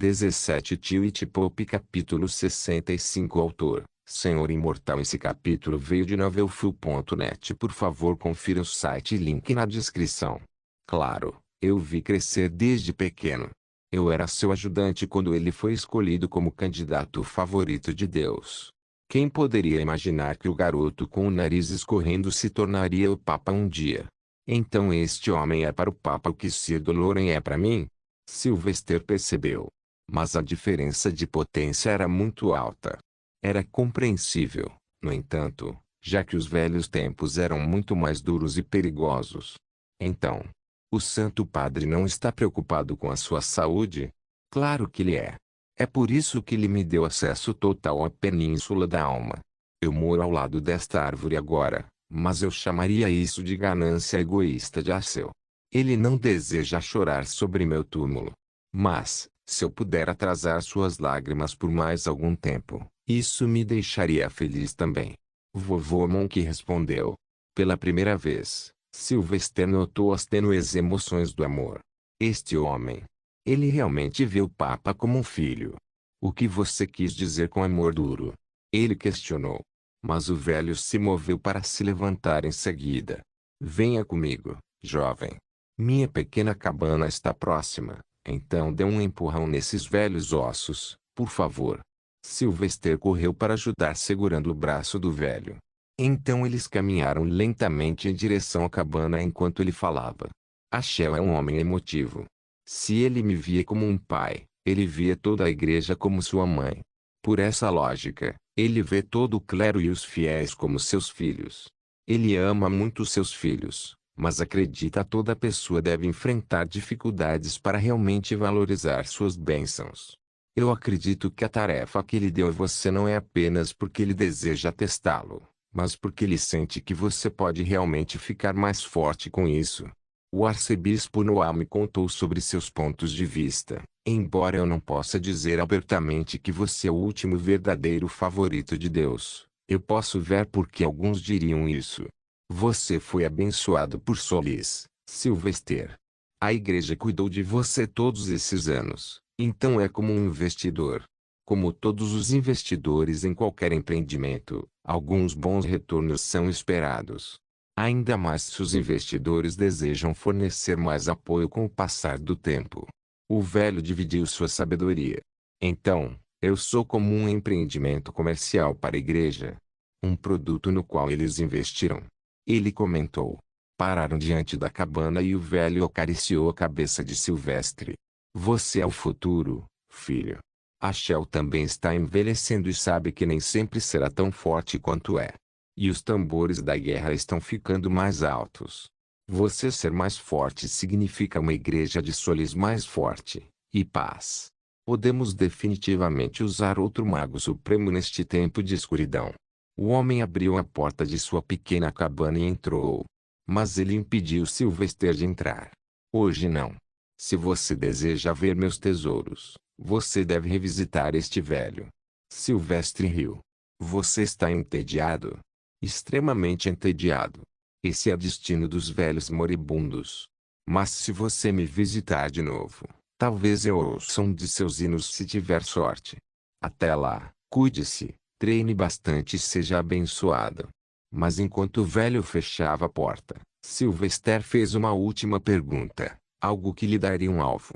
17 Twitch Pop capítulo 65 Autor, Senhor Imortal. Esse capítulo veio de novelfull.net. Por favor confira o site e link na descrição. Claro, eu vi crescer desde pequeno. Eu era seu ajudante quando ele foi escolhido como candidato favorito de Deus. Quem poderia imaginar que o garoto com o nariz escorrendo se tornaria o Papa um dia? Então este homem é para o Papa o que Sir Doloren é para mim? Sylvester percebeu. Mas a diferença de potência era muito alta. Era compreensível, no entanto, já que os velhos tempos eram muito mais duros e perigosos. Então, o Santo Padre não está preocupado com a sua saúde? Claro que ele é. É por isso que ele me deu acesso total à Península da Alma. Eu moro ao lado desta árvore agora, mas eu chamaria isso de ganância egoísta de Arcel. Ele não deseja chorar sobre meu túmulo. Mas, se eu puder atrasar suas lágrimas por mais algum tempo, isso me deixaria feliz também. Vovô Monk respondeu. Pela primeira vez, Sylvester notou as tênues emoções do amor. Este homem. Ele realmente vê o Papa como um filho. O que você quis dizer com amor duro? Ele questionou. Mas o velho se moveu para se levantar em seguida. Venha comigo, jovem. Minha pequena cabana está próxima. Então dê um empurrão nesses velhos ossos, por favor. Sylvester correu para ajudar segurando o braço do velho. Então eles caminharam lentamente em direção à cabana enquanto ele falava. Ashel é um homem emotivo. Se ele me via como um pai, ele via toda a igreja como sua mãe. Por essa lógica, ele vê todo o clero e os fiéis como seus filhos. Ele ama muito seus filhos, mas acredita que toda pessoa deve enfrentar dificuldades para realmente valorizar suas bênçãos. Eu acredito que a tarefa que ele deu a você não é apenas porque ele deseja testá-lo, mas porque ele sente que você pode realmente ficar mais forte com isso. O arcebispo Noah me contou sobre seus pontos de vista, embora eu não possa dizer abertamente que você é o último verdadeiro favorito de Deus. Eu posso ver por que alguns diriam isso. Você foi abençoado por Solis, Sylvester. A igreja cuidou de você todos esses anos, então é como um investidor. Como todos os investidores em qualquer empreendimento, alguns bons retornos são esperados. Ainda mais se os investidores desejam fornecer mais apoio com o passar do tempo. O velho dividiu sua sabedoria. Então, eu sou como um empreendimento comercial para a igreja. Um produto no qual eles investiram. Ele comentou. Pararam diante da cabana e o velho acariciou a cabeça de Silvestre. Você é o futuro, filho. Ashel também está envelhecendo e sabe que nem sempre será tão forte quanto é. E os tambores da guerra estão ficando mais altos. Você ser mais forte significa uma igreja de Solis mais forte, e paz. Podemos definitivamente usar outro mago supremo neste tempo de escuridão. O homem abriu a porta de sua pequena cabana e entrou. Mas ele impediu Sylvester de entrar. Hoje não. Se você deseja ver meus tesouros, você deve revisitar este velho. Sylvester riu. Você está entediado? Extremamente entediado. Esse é o destino dos velhos moribundos. Mas se você me visitar de novo, talvez eu ouça um de seus hinos se tiver sorte. Até lá, cuide-se, treine bastante e seja abençoado. Mas enquanto o velho fechava a porta, Sylvester fez uma última pergunta, algo que lhe daria um alvo.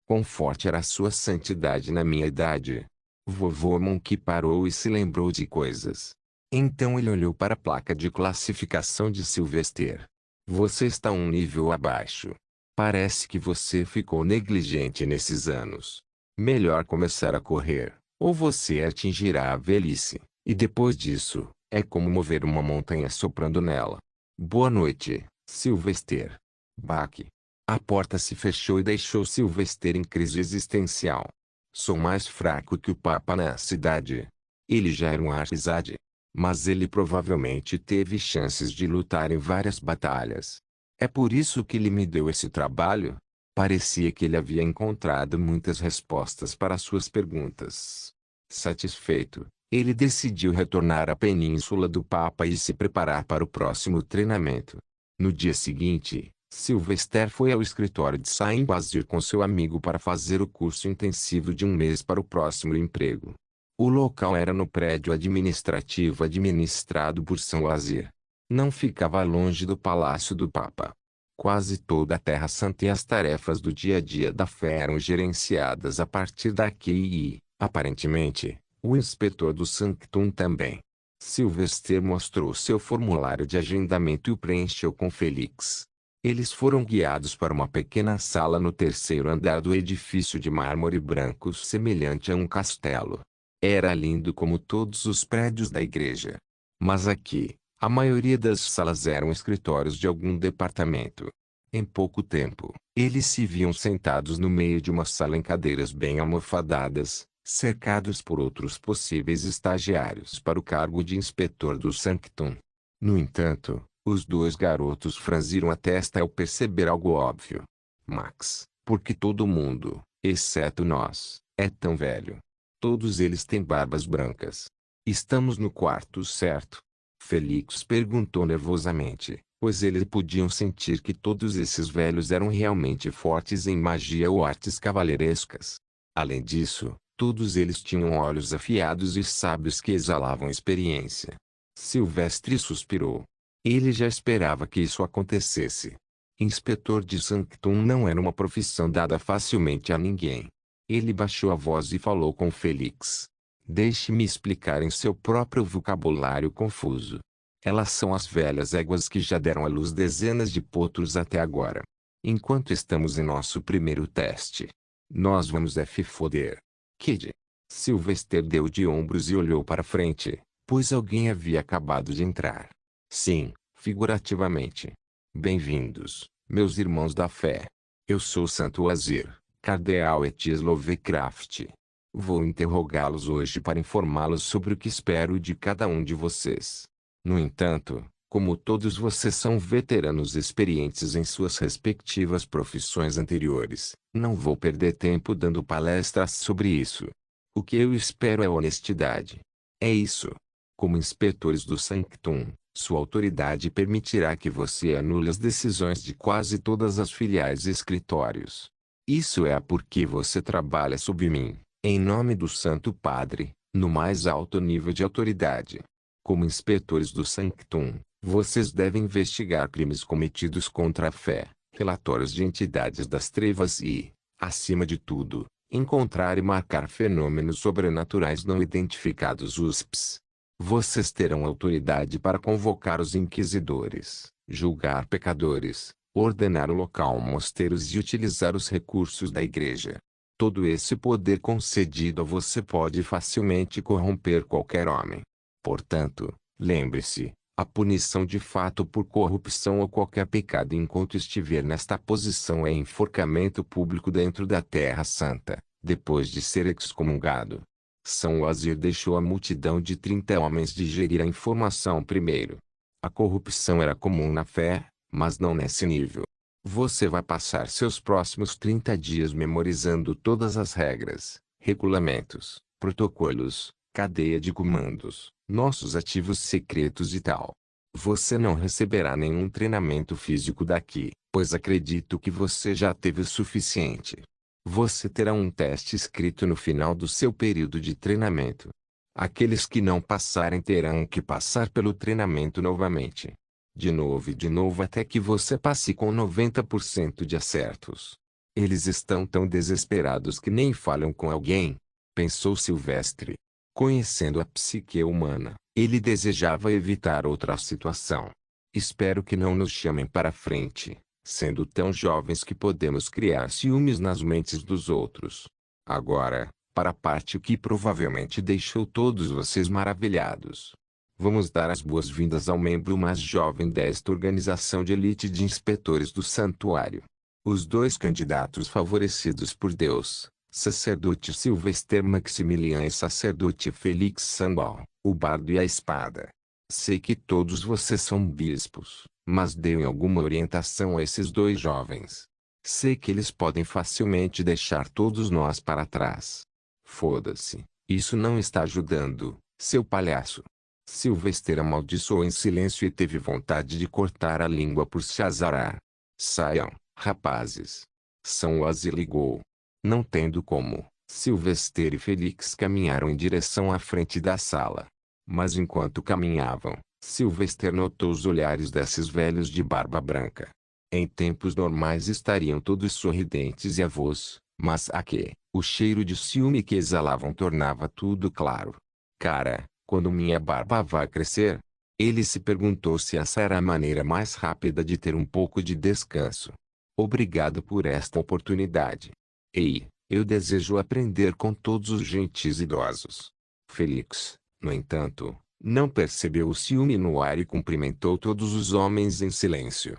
Quão forte era a sua santidade na minha idade? Vovô Monk parou e se lembrou de coisas. Então ele olhou para a placa de classificação de Sylvester. Você está um nível abaixo. Parece que você ficou negligente nesses anos. Melhor começar a correr, ou você atingirá a velhice, e depois disso, é como mover uma montanha soprando nela. Boa noite, Sylvester. Baque. A porta se fechou e deixou Sylvester em crise existencial. Sou mais fraco que o Papa na cidade. Ele já era um Arquizade. Mas ele provavelmente teve chances de lutar em várias batalhas. É por isso que ele me deu esse trabalho? Parecia que ele havia encontrado muitas respostas para suas perguntas. Satisfeito, ele decidiu retornar à Península do Papa e se preparar para o próximo treinamento. No dia seguinte, Sylvester foi ao escritório de Saint-Basile com seu amigo para fazer o curso intensivo de um mês para o próximo emprego. O local era no prédio administrativo administrado por Saint-Basile. Não ficava longe do Palácio do Papa. Quase toda a Terra Santa e as tarefas do dia a dia da fé eram gerenciadas a partir daqui e, aparentemente, o inspetor do Sanctum também. Sylvester mostrou seu formulário de agendamento e o preencheu com Felix. Eles foram guiados para uma pequena sala no terceiro andar do edifício de mármore branco semelhante a um castelo. Era lindo como todos os prédios da igreja. Mas aqui, a maioria das salas eram escritórios de algum departamento. Em pouco tempo, eles se viam sentados no meio de uma sala em cadeiras bem almofadadas, cercados por outros possíveis estagiários para o cargo de inspetor do Sanctum. No entanto, os dois garotos franziram a testa ao perceber algo óbvio. Max, porque todo mundo, exceto nós, é tão velho. Todos eles têm barbas brancas. Estamos no quarto, certo? Felix perguntou nervosamente, pois eles podiam sentir que todos esses velhos eram realmente fortes em magia ou artes cavalheirescas. Além disso, todos eles tinham olhos afiados e sábios que exalavam experiência. Sylvester suspirou. Ele já esperava que isso acontecesse. Inspetor de Sanctum não era uma profissão dada facilmente a ninguém. Ele baixou a voz e falou com Felix. Deixe-me explicar em seu próprio vocabulário confuso. Elas são as velhas éguas que já deram à luz dezenas de potros até agora. Enquanto estamos em nosso primeiro teste, nós vamos foder. Kid. Sylvester deu de ombros e olhou para frente, pois alguém havia acabado de entrar. Sim, figurativamente. Bem-vindos, meus irmãos da fé. Eu sou Santo Azir, Cardeal Etias Lovecraft. Vou interrogá-los hoje para informá-los sobre o que espero de cada um de vocês. No entanto, como todos vocês são veteranos experientes em suas respectivas profissões anteriores, não vou perder tempo dando palestras sobre isso. O que eu espero é honestidade. É isso. Como inspetores do Sanctum, sua autoridade permitirá que você anule as decisões de quase todas as filiais e escritórios. Isso é porque você trabalha sob mim, em nome do Santo Padre, no mais alto nível de autoridade. Como inspetores do Sanctum, vocês devem investigar crimes cometidos contra a fé, relatórios de entidades das trevas e, acima de tudo, encontrar e marcar fenômenos sobrenaturais não identificados USPs. Vocês terão autoridade para convocar os inquisidores, julgar pecadores, ordenar o local mosteiros e utilizar os recursos da igreja. Todo esse poder concedido a você pode facilmente corromper qualquer homem. Portanto, lembre-se, a punição de fato por corrupção ou qualquer pecado enquanto estiver nesta posição é enforcamento público dentro da Terra Santa, depois de ser excomungado. São Azir deixou a multidão de 30 homens digerir a informação primeiro. A corrupção era comum na fé, mas não nesse nível. Você vai passar seus próximos 30 dias memorizando todas as regras, regulamentos, protocolos, cadeia de comandos, nossos ativos secretos e tal. Você não receberá nenhum treinamento físico daqui, pois acredito que você já teve o suficiente. Você terá um teste escrito no final do seu período de treinamento. Aqueles que não passarem terão que passar pelo treinamento novamente. De novo e de novo até que você passe com 90% de acertos. Eles estão tão desesperados que nem falam com alguém, pensou Silvestre. Conhecendo a psique humana, ele desejava evitar outra situação. Espero que não nos chamem para frente, sendo tão jovens que podemos criar ciúmes nas mentes dos outros. Agora, para a parte que provavelmente deixou todos vocês maravilhados. Vamos dar as boas-vindas ao membro mais jovem desta organização de elite de inspetores do santuário. Os dois candidatos favorecidos por Deus, sacerdote Sylvester Maximilian e sacerdote Felix Sandoval, o bardo e a espada. Sei que todos vocês são bispos, mas deem alguma orientação a esses dois jovens. Sei que eles podem facilmente deixar todos nós para trás. Foda-se, isso não está ajudando, seu palhaço. Sylvester amaldiçoou em silêncio e teve vontade de cortar a língua por se azarar. Saiam, rapazes. São-as e ligou. Não tendo como, Sylvester e Felix caminharam em direção à frente da sala. Mas enquanto caminhavam, Sylvester notou os olhares desses velhos de barba branca. Em tempos normais estariam todos sorridentes e avós, mas aqui, o cheiro de ciúme que exalavam tornava tudo claro. Cara, quando minha barba vai crescer? Ele se perguntou se essa era a maneira mais rápida de ter um pouco de descanso. Obrigado por esta oportunidade. Ei, eu desejo aprender com todos os gentis idosos. Felix, no entanto, não percebeu o ciúme no ar e cumprimentou todos os homens em silêncio.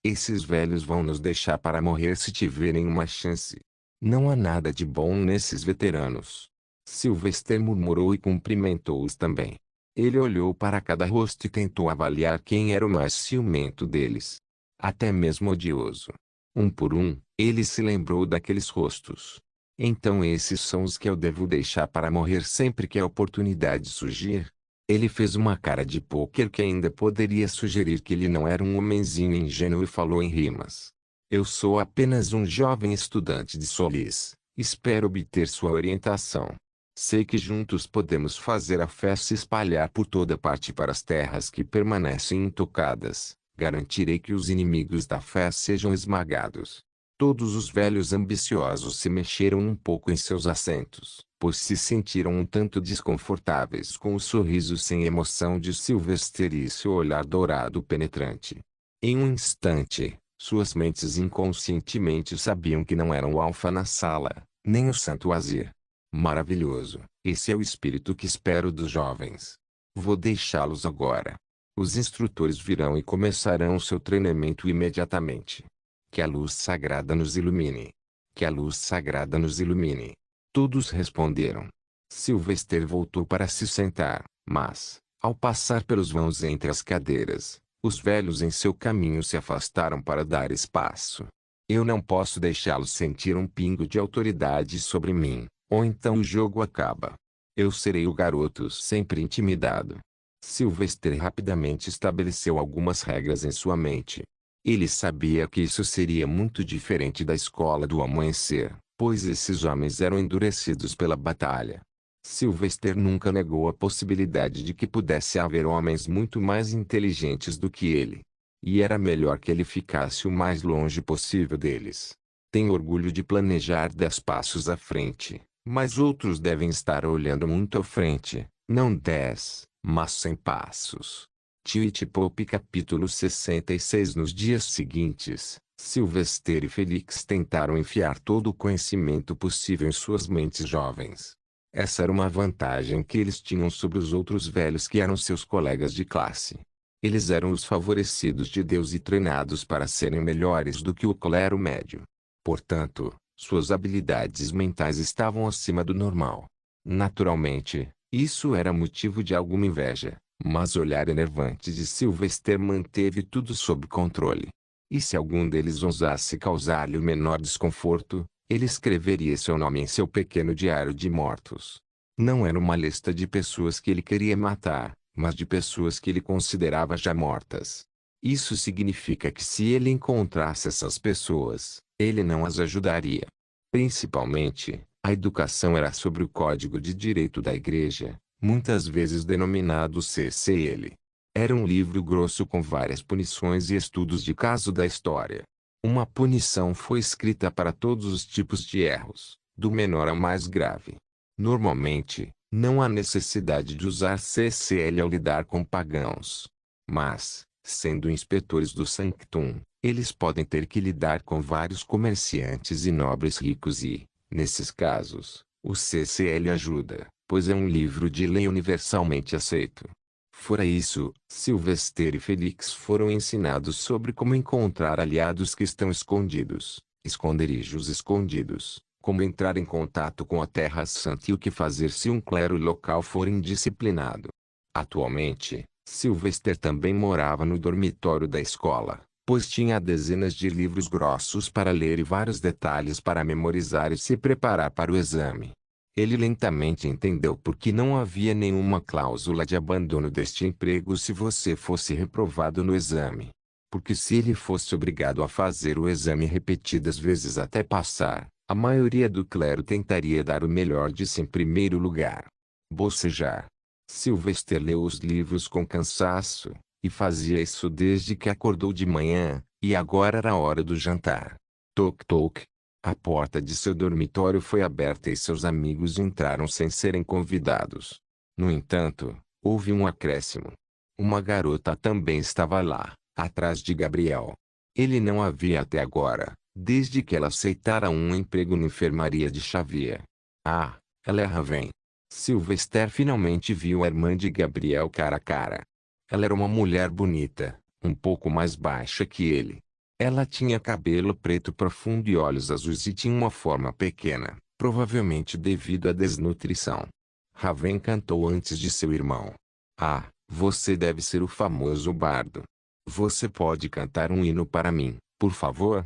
Esses velhos vão nos deixar para morrer se tiverem uma chance. Não há nada de bom nesses veteranos. Sylvester murmurou e cumprimentou-os também. Ele olhou para cada rosto e tentou avaliar quem era o mais ciumento deles. Até mesmo odioso. Um por um, ele se lembrou daqueles rostos. Então esses são os que eu devo deixar para morrer sempre que a oportunidade surgir? Ele fez uma cara de pôquer que ainda poderia sugerir que ele não era um homenzinho ingênuo e falou em rimas. Eu sou apenas um jovem estudante de Solis. Espero obter sua orientação. Sei que juntos podemos fazer a fé se espalhar por toda parte para as terras que permanecem intocadas. Garantirei que os inimigos da fé sejam esmagados. Todos os velhos ambiciosos se mexeram um pouco em seus assentos, pois se sentiram um tanto desconfortáveis com o sorriso sem emoção de Sylvester e seu olhar dourado penetrante. Em um instante, suas mentes inconscientemente sabiam que não eram o Alfa na sala, nem o Santo Azir. Maravilhoso, esse é o espírito que espero dos jovens. Vou deixá-los agora. Os instrutores virão e começarão seu treinamento imediatamente. Que a luz sagrada nos ilumine. Que a luz sagrada nos ilumine. Todos responderam. Sylvester voltou para se sentar, mas, ao passar pelos vãos entre as cadeiras, os velhos em seu caminho se afastaram para dar espaço. Eu não posso deixá-los sentir um pingo de autoridade sobre mim, ou então o jogo acaba. Eu serei o garoto sempre intimidado. Sylvester rapidamente estabeleceu algumas regras em sua mente. Ele sabia que isso seria muito diferente da escola do amanhecer, pois esses homens eram endurecidos pela batalha. Sylvester nunca negou a possibilidade de que pudesse haver homens muito mais inteligentes do que ele. E era melhor que ele ficasse o mais longe possível deles. Tenho orgulho de planejar 10 passos à frente, mas outros devem estar olhando muito à frente, não 10, mas 100 passos. Tweet Pope capítulo 66. Nos dias seguintes, Sylvester e Felix tentaram enfiar todo o conhecimento possível em suas mentes jovens. Essa era uma vantagem que eles tinham sobre os outros velhos que eram seus colegas de classe. Eles eram os favorecidos de Deus e treinados para serem melhores do que o clero médio. Portanto, suas habilidades mentais estavam acima do normal. Naturalmente, isso era motivo de alguma inveja, mas o olhar enervante de Sylvester manteve tudo sob controle. E se algum deles ousasse causar-lhe o menor desconforto, ele escreveria seu nome em seu pequeno diário de mortos. Não era uma lista de pessoas que ele queria matar, mas de pessoas que ele considerava já mortas. Isso significa que se ele encontrasse essas pessoas, ele não as ajudaria. Principalmente, a educação era sobre o Código de Direito da Igreja, muitas vezes denominado CCL. Era um livro grosso com várias punições e estudos de caso da história. Uma punição foi escrita para todos os tipos de erros, do menor ao mais grave. Normalmente, não há necessidade de usar CCL ao lidar com pagãos. Mas, sendo inspetores do Sanctum, eles podem ter que lidar com vários comerciantes e nobres ricos e, nesses casos, o CCL ajuda, pois é um livro de lei universalmente aceito. Fora isso, Sylvester e Felix foram ensinados sobre como encontrar aliados que estão escondidos, esconderijos escondidos, como entrar em contato com a Terra Santa e o que fazer se um clero local for indisciplinado. Atualmente, Sylvester também morava no dormitório da escola, pois tinha dezenas de livros grossos para ler e vários detalhes para memorizar e se preparar para o exame. Ele lentamente entendeu por que não havia nenhuma cláusula de abandono deste emprego se você fosse reprovado no exame. porque se ele fosse obrigado a fazer o exame repetidas vezes até passar, a maioria do clero tentaria dar o melhor de si em primeiro lugar. Bocejar. Sylvester leu os livros com cansaço, e fazia isso desde que acordou de manhã, e agora era a hora do jantar. Toc toc. A porta de seu dormitório foi aberta e seus amigos entraram sem serem convidados. No entanto, houve um acréscimo. Uma garota também estava lá, atrás de Gabriel. Ele não a via até agora, desde que ela aceitara um emprego na enfermaria de Xavier. Ah, ela é Raven. Sylvester finalmente viu a irmã de Gabriel cara a cara. Ela era uma mulher bonita, um pouco mais baixa que ele. Ela tinha cabelo preto profundo e olhos azuis e tinha uma forma pequena, provavelmente devido à desnutrição. Raven cantou antes de seu irmão. Ah, você deve ser o famoso bardo. Você pode cantar um hino para mim, por favor?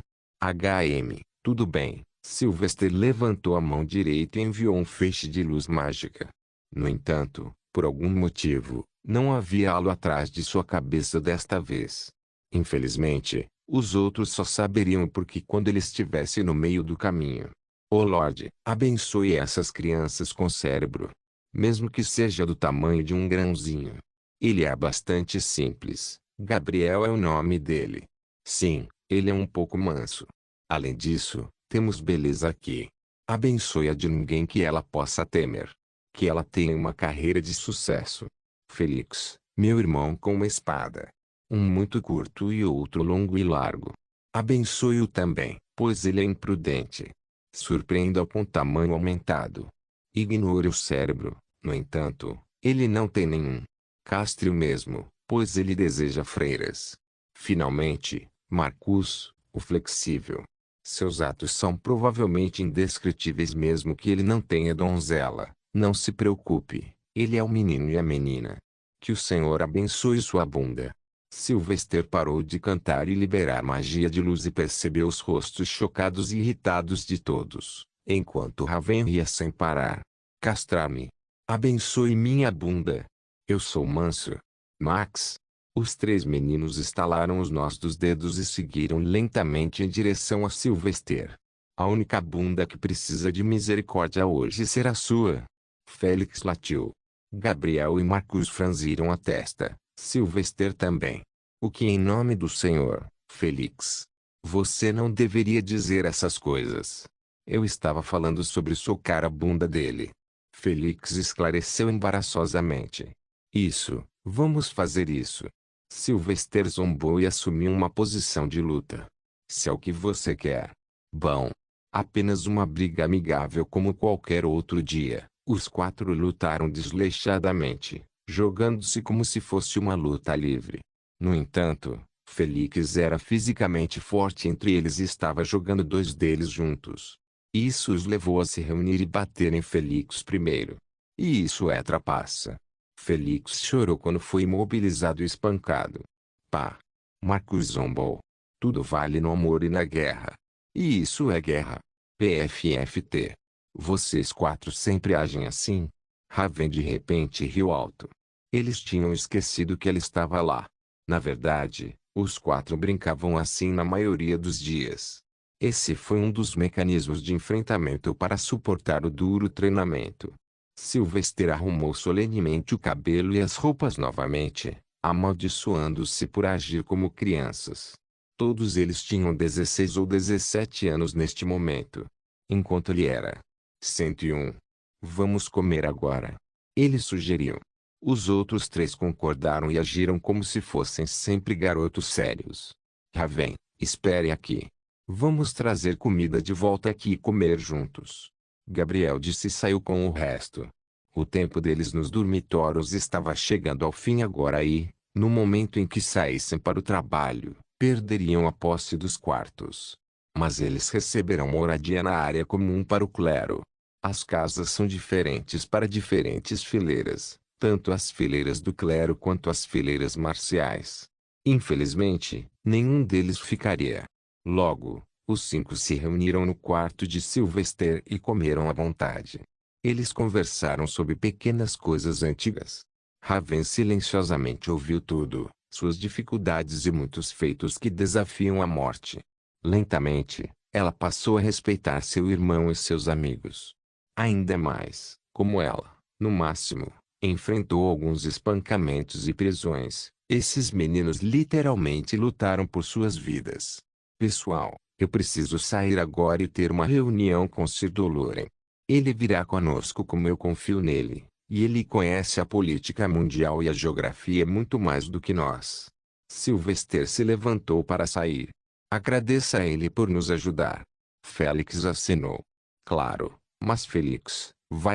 Tudo bem. Sylvester levantou a mão direita e enviou um feixe de luz mágica. No entanto, por algum motivo, não havia halo atrás de sua cabeça desta vez. Infelizmente, os outros só saberiam porque quando ele estivesse no meio do caminho. Oh Lorde, abençoe essas crianças com cérebro. Mesmo que seja do tamanho de um grãozinho. Ele é bastante simples. Gabriel é o nome dele. Sim, ele é um pouco manso. Além disso, temos beleza aqui. Abençoe-a de ninguém que ela possa temer. Que ela tenha uma carreira de sucesso. Felix, meu irmão com uma espada. Um muito curto e outro longo e largo. Abençoe-o também, pois ele é imprudente. Surpreenda-o com tamanho aumentado. Ignore o cérebro, no entanto, ele não tem nenhum. Castre-o mesmo, pois ele deseja freiras. Finalmente, Marcus, o flexível. Seus atos são provavelmente indescritíveis mesmo que ele não tenha donzela. Não se preocupe, ele é o menino e a menina. Que o Senhor abençoe sua bunda. Sylvester parou de cantar e liberar magia de luz e percebeu os rostos chocados e irritados de todos, enquanto Raven ria sem parar. Castrar-me. Abençoe minha bunda. Eu sou manso. Max. Os três meninos estalaram os nós dos dedos e seguiram lentamente em direção a Sylvester. A única bunda que precisa de misericórdia hoje será sua. Félix latiu. Gabriel e Marcus franziram a testa. Sylvester também. O que em nome do Senhor, Felix? Você não deveria dizer essas coisas. Eu estava falando sobre socar a bunda dele. Felix esclareceu embaraçosamente. Isso, vamos fazer isso. Sylvester zombou e assumiu uma posição de luta. Se é o que você quer. Bom. Apenas uma briga amigável como qualquer outro dia. Os quatro lutaram desleixadamente, jogando-se como se fosse uma luta livre. No entanto, Felix era fisicamente forte entre eles e estava jogando dois deles juntos. Isso os levou a se reunir e bater em Felix primeiro. E isso é trapaça. Felix chorou quando foi imobilizado e espancado. Pá! Marcus zombou. Tudo vale no amor e na guerra. E isso é guerra. PFFT. Vocês quatro sempre agem assim? Raven de repente riu alto. Eles tinham esquecido que ela estava lá. Na verdade, os quatro brincavam assim na maioria dos dias. Esse foi um dos mecanismos de enfrentamento para suportar o duro treinamento. Sylvester arrumou solenemente o cabelo e as roupas novamente, amaldiçoando-se por agir como crianças. Todos eles tinham 16 ou 17 anos neste momento. Enquanto ele era 101. Vamos comer agora. Ele sugeriu. Os outros três concordaram e agiram como se fossem sempre garotos sérios. Raven, espere aqui. Vamos trazer comida de volta aqui e comer juntos. Gabriel disse e saiu com o resto. O tempo deles nos dormitórios estava chegando ao fim agora e, no momento em que saíssem para o trabalho, perderiam a posse dos quartos. Mas eles receberão moradia na área comum para o clero. As casas são diferentes para diferentes fileiras, tanto as fileiras do clero quanto as fileiras marciais. Infelizmente, nenhum deles ficaria. Logo, os cinco se reuniram no quarto de Sylvester e comeram à vontade. Eles conversaram sobre pequenas coisas antigas. Raven silenciosamente ouviu tudo, suas dificuldades e muitos feitos que desafiam a morte. Lentamente, ela passou a respeitar seu irmão e seus amigos. Ainda mais, como ela, no máximo, enfrentou alguns espancamentos e prisões, esses meninos literalmente lutaram por suas vidas. Pessoal, eu preciso sair agora e ter uma reunião com Sir Doloren. Ele virá conosco como eu confio nele, e ele conhece a política mundial e a geografia muito mais do que nós. Sylvester se levantou para sair. Agradeça a ele por nos ajudar. Félix acenou. Claro, mas Félix,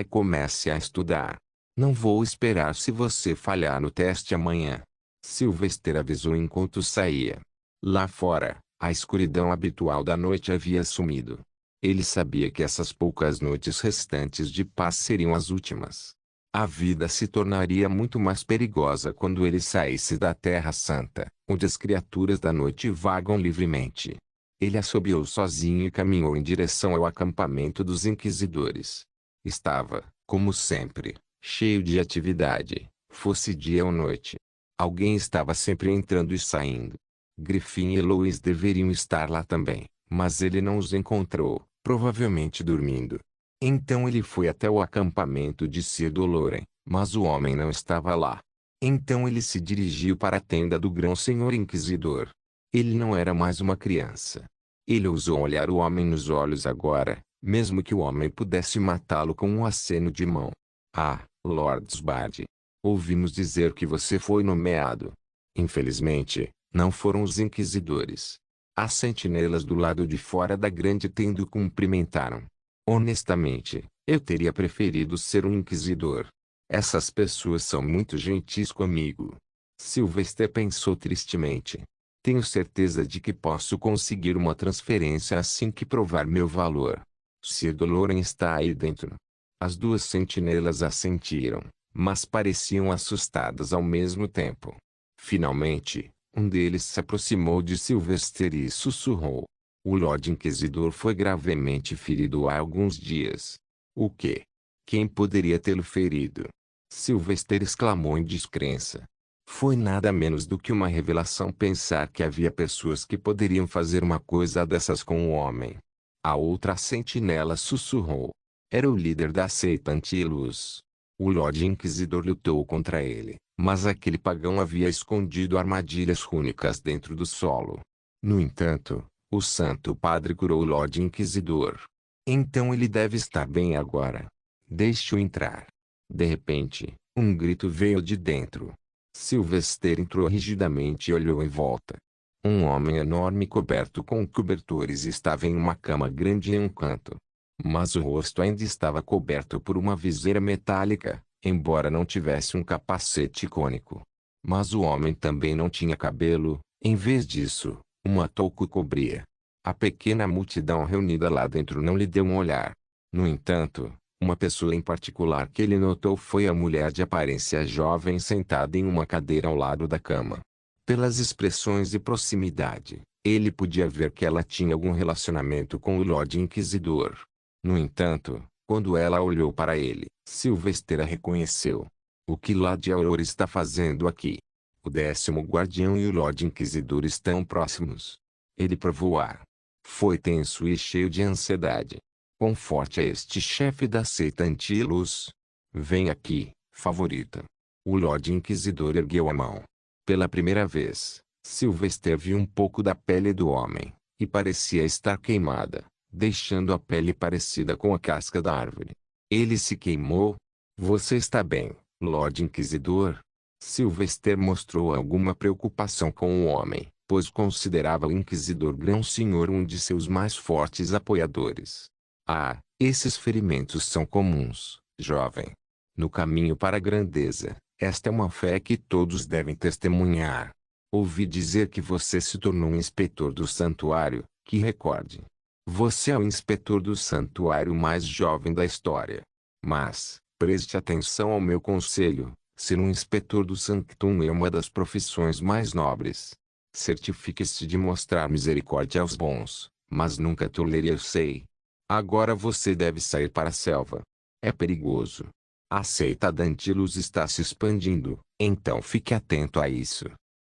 comece a estudar. Não vou esperar se você falhar no teste amanhã. Sylvester avisou enquanto saía. Lá fora, a escuridão habitual da noite havia sumido. Ele sabia que essas poucas noites restantes de paz seriam as últimas. A vida se tornaria muito mais perigosa quando ele saísse da Terra Santa, onde as criaturas da noite vagam livremente. Ele assobiou sozinho e caminhou em direção ao acampamento dos Inquisidores. Estava, como sempre, cheio de atividade, fosse dia ou noite. Alguém estava sempre entrando e saindo. Griffin e Eloise deveriam estar lá também, mas ele não os encontrou, provavelmente dormindo. Então ele foi até o acampamento de Sir Doloren, mas o homem não estava lá. Então ele se dirigiu para a tenda do Grão-Senhor Inquisidor. Ele não era mais uma criança. Ele ousou olhar o homem nos olhos agora, mesmo que o homem pudesse matá-lo com um aceno de mão. Ah, Lord Sbard. Ouvimos dizer que você foi nomeado. Infelizmente, não foram os Inquisidores. As sentinelas do lado de fora da grande tenda o cumprimentaram. Honestamente, eu teria preferido ser um Inquisidor. Essas pessoas são muito gentis comigo. Sylvester pensou tristemente. Tenho certeza de que posso conseguir uma transferência assim que provar meu valor. Sir Doloren está aí dentro. As duas sentinelas assentiram, mas pareciam assustadas ao mesmo tempo. Finalmente, um deles se aproximou de Sylvester e sussurrou. O Lorde Inquisidor foi gravemente ferido há alguns dias. O quê? Quem poderia tê-lo ferido? Sylvester exclamou em descrença. Foi nada menos do que uma revelação pensar que havia pessoas que poderiam fazer uma coisa dessas com o homem. A outra sentinela sussurrou. Era o líder da seita Antilus. O Lorde Inquisidor lutou contra ele, mas aquele pagão havia escondido armadilhas rúnicas dentro do solo. No entanto, o Santo Padre curou o Lorde Inquisidor. Então ele deve estar bem agora. Deixe-o entrar. De repente, um grito veio de dentro. Sylvester entrou rigidamente e olhou em volta. Um homem enorme coberto com cobertores estava em uma cama grande em um canto. Mas o rosto ainda estava coberto por uma viseira metálica, embora não tivesse um capacete cônico. Mas o homem também não tinha cabelo, em vez disso, uma touca o cobria. A pequena multidão reunida lá dentro não lhe deu um olhar. No entanto, uma pessoa em particular que ele notou foi a mulher de aparência jovem sentada em uma cadeira ao lado da cama. Pelas expressões e proximidade, ele podia ver que ela tinha algum relacionamento com o Lorde Inquisidor. No entanto, quando ela olhou para ele, Sylvester a reconheceu. O que Lady Aurora está fazendo aqui? O 10º Guardião e o Lorde Inquisidor estão próximos. Ele provou ar. Foi tenso e cheio de ansiedade. Quão forte é este chefe da seita Antilus? Vem aqui, favorita. O Lorde Inquisidor ergueu a mão. Pela primeira vez, Sylvester viu um pouco da pele do homem, e parecia estar queimada, deixando a pele parecida com a casca da árvore. Ele se queimou? Você está bem, Lorde Inquisidor? Sylvester mostrou alguma preocupação com o homem, pois considerava o Inquisidor Grão-Senhor um de seus mais fortes apoiadores. Ah, esses ferimentos são comuns, jovem. No caminho para a grandeza, esta é uma fé que todos devem testemunhar. Ouvi dizer que você se tornou um inspetor do santuário, que recorde. Você é o inspetor do santuário mais jovem da história. Mas, preste atenção ao meu conselho, ser um inspetor do Sanctum é uma das profissões mais nobres. Certifique-se de mostrar misericórdia aos bons, mas nunca tolere eu sei. Agora você deve sair para a selva. É perigoso. A seita da Antilus está se expandindo, então fique atento a isso.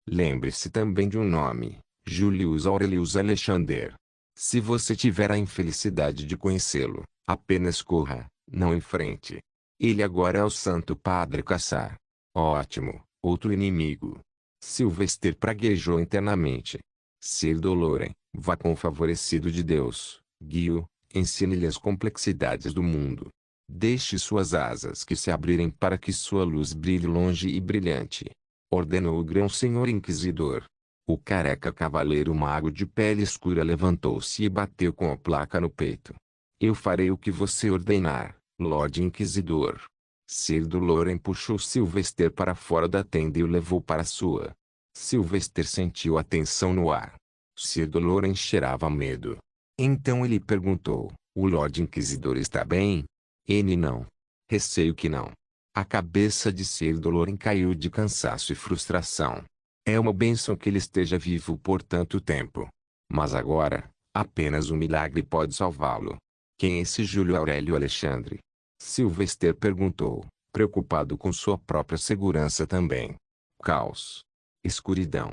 Lembre-se também de um nome, Julius Aurelius Alexander. Se você tiver a infelicidade de conhecê-lo, apenas corra, não enfrente. Ele agora é o Santo Padre Caçar. Ótimo, outro inimigo. Sylvester praguejou internamente. Sir Dolorem, vá com o favorecido de Deus, guie-o, ensine-lhe as complexidades do mundo. Deixe suas asas que se abrirem para que sua luz brilhe longe e brilhante. Ordenou o grão-senhor inquisidor. O careca cavaleiro mago de pele escura levantou-se e bateu com a placa no peito. Eu farei o que você ordenar, Lorde Inquisidor. Sir Dolorem puxou Sylvester para fora da tenda e o levou para sua. Sylvester sentiu a tensão no ar. Sir Dolorem cheirava medo. Então ele perguntou, o Lorde Inquisidor está bem? Ele não. Receio que não. A cabeça de Sir Dolorem caiu de cansaço e frustração. É uma bênção que ele esteja vivo por tanto tempo. Mas agora, apenas um milagre pode salvá-lo. Quem é esse Júlio Aurélio Alexandre? Sylvester perguntou, preocupado com sua própria segurança também. Caos. Escuridão.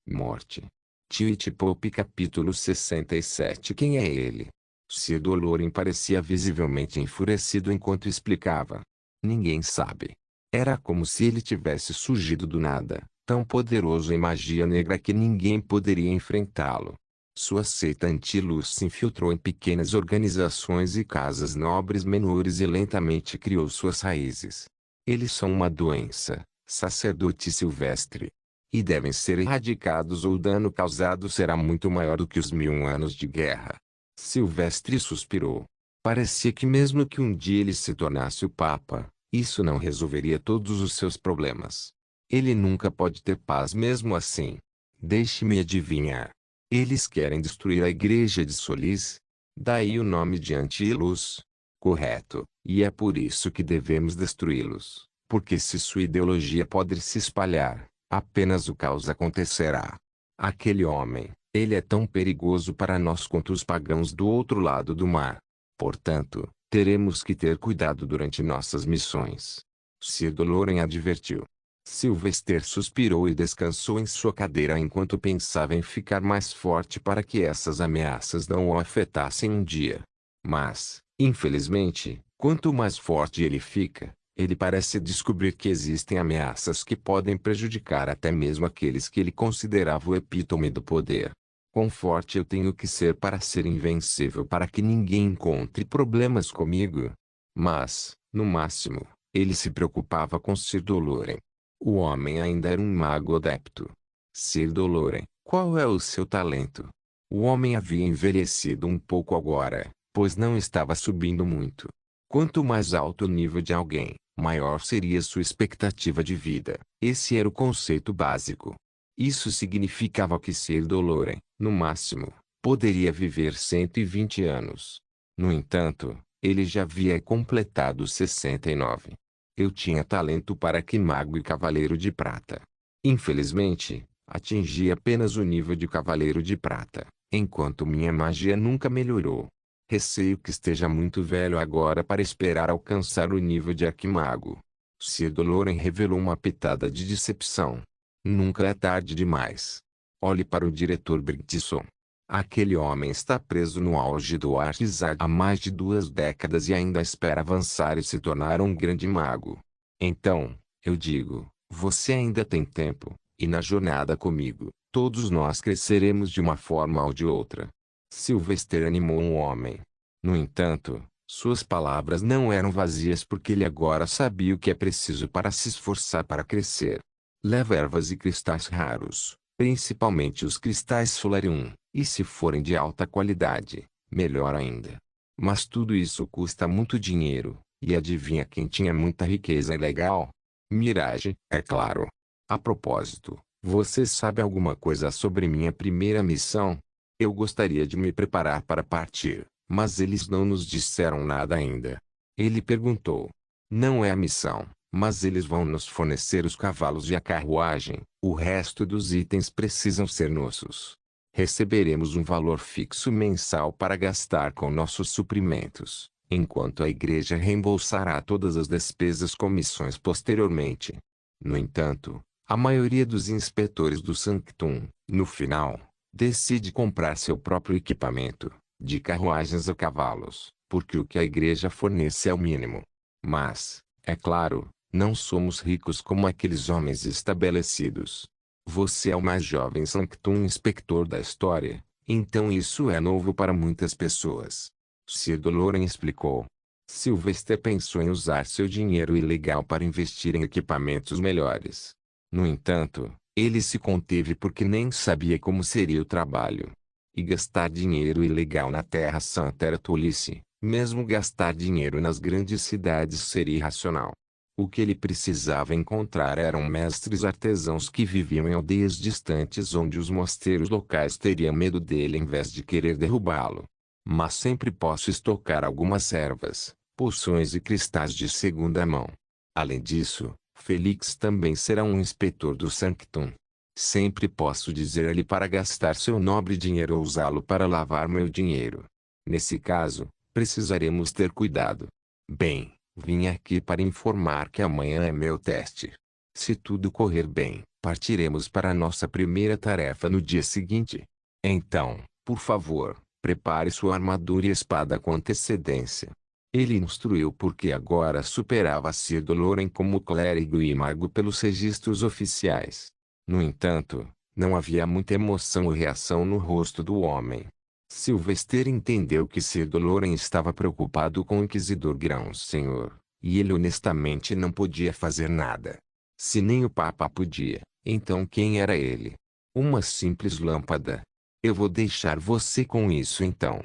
Morte. Twitch Pop capítulo 67. Quem é ele? Sir Dolorem parecia visivelmente enfurecido enquanto explicava. Ninguém sabe. Era como se ele tivesse surgido do nada, tão poderoso em magia negra que ninguém poderia enfrentá-lo. Sua seita anti-luz se infiltrou em pequenas organizações e casas nobres menores e lentamente criou suas raízes. Eles são uma doença, sacerdote Silvestre. E devem ser erradicados ou o dano causado será muito maior do que os 1000 anos de guerra. Silvestre suspirou. Parecia que mesmo que um dia ele se tornasse o Papa, isso não resolveria todos os seus problemas. Ele nunca pode ter paz mesmo assim. Deixe-me adivinhar. Eles querem destruir a igreja de Solis? Daí o nome de Anti-Luz. Correto, e é por isso que devemos destruí-los, porque se sua ideologia pode se espalhar, apenas o caos acontecerá. Aquele homem, ele é tão perigoso para nós quanto os pagãos do outro lado do mar. Portanto, teremos que ter cuidado durante nossas missões. Sir Dolorem advertiu. Sylvester suspirou e descansou em sua cadeira enquanto pensava em ficar mais forte para que essas ameaças não o afetassem um dia. Mas, infelizmente, quanto mais forte ele fica, ele parece descobrir que existem ameaças que podem prejudicar até mesmo aqueles que ele considerava o epítome do poder. Quão forte eu tenho que ser para ser invencível para que ninguém encontre problemas comigo? Mas, no máximo, ele se preocupava com Sir Dolorem. O homem ainda era um mago adepto. Sir Dolorem, qual é o seu talento? O homem havia envelhecido um pouco agora, pois não estava subindo muito. Quanto mais alto o nível de alguém, maior seria sua expectativa de vida. Esse era o conceito básico. Isso significava que Sir Dolorem, no máximo, poderia viver 120 anos. No entanto, ele já havia completado 69. Eu tinha talento para Arquimago e Cavaleiro de Prata. Infelizmente, atingi apenas o nível de Cavaleiro de Prata, enquanto minha magia nunca melhorou. Receio que esteja muito velho agora para esperar alcançar o nível de Arquimago. Sir Dolorem revelou uma pitada de decepção. Nunca é tarde demais. Olhe para o diretor Bridgeson. Aquele homem está preso no auge do Arquizard há mais de 2 décadas e ainda espera avançar e se tornar um grande mago. Então, eu digo, você ainda tem tempo, e na jornada comigo, todos nós cresceremos de uma forma ou de outra. Sylvester animou um homem. No entanto, suas palavras não eram vazias porque ele agora sabia o que é preciso para se esforçar para crescer. Leve ervas e cristais raros, principalmente os cristais Solarium, e se forem de alta qualidade, melhor ainda. Mas tudo isso custa muito dinheiro, e adivinha quem tinha muita riqueza legal? Mirage, é claro. A propósito, você sabe alguma coisa sobre minha primeira missão? Eu gostaria de me preparar para partir, mas eles não nos disseram nada ainda. Ele perguntou. Não é a missão, mas eles vão nos fornecer os cavalos e a carruagem, o resto dos itens precisam ser nossos. Receberemos um valor fixo mensal para gastar com nossos suprimentos, enquanto a igreja reembolsará todas as despesas com missões posteriormente. No entanto, A maioria dos inspetores do Sanctum, no final, decide comprar seu próprio equipamento, de carruagens a cavalos, porque o que a igreja fornece é o mínimo. Mas, é claro, não somos ricos como aqueles homens estabelecidos. Você é o mais jovem Sanctum Inspector da história, então isso é novo para muitas pessoas. Sir Doloran explicou. Sylvester pensou em usar seu dinheiro ilegal para investir em equipamentos melhores. No entanto, ele se conteve porque nem sabia como seria o trabalho. E gastar dinheiro ilegal na Terra Santa era tolice, mesmo gastar dinheiro nas grandes cidades seria irracional. O que ele precisava encontrar eram mestres artesãos que viviam em aldeias distantes onde os mosteiros locais teriam medo dele em vez de querer derrubá-lo. Mas sempre posso estocar algumas ervas, poções e cristais de segunda mão. Além disso, Felix também será um inspetor do Sanctum. Sempre posso dizer-lhe para gastar seu nobre dinheiro ou usá-lo para lavar meu dinheiro. Nesse caso, precisaremos ter cuidado. Bem, vim aqui para informar que amanhã é meu teste. Se tudo correr bem, partiremos para nossa primeira tarefa no dia seguinte. Então, por favor, prepare sua armadura e espada com antecedência. Ele instruiu porque agora superava Sir Doloran como clérigo e mago pelos registros oficiais. No entanto, não havia muita emoção ou reação no rosto do homem. Sylvester entendeu que Sir Doloran estava preocupado com o Inquisidor Grão-Senhor, e ele honestamente não podia fazer nada. Se nem o Papa podia, então quem era ele? Uma simples lâmpada. Eu vou deixar você com isso então.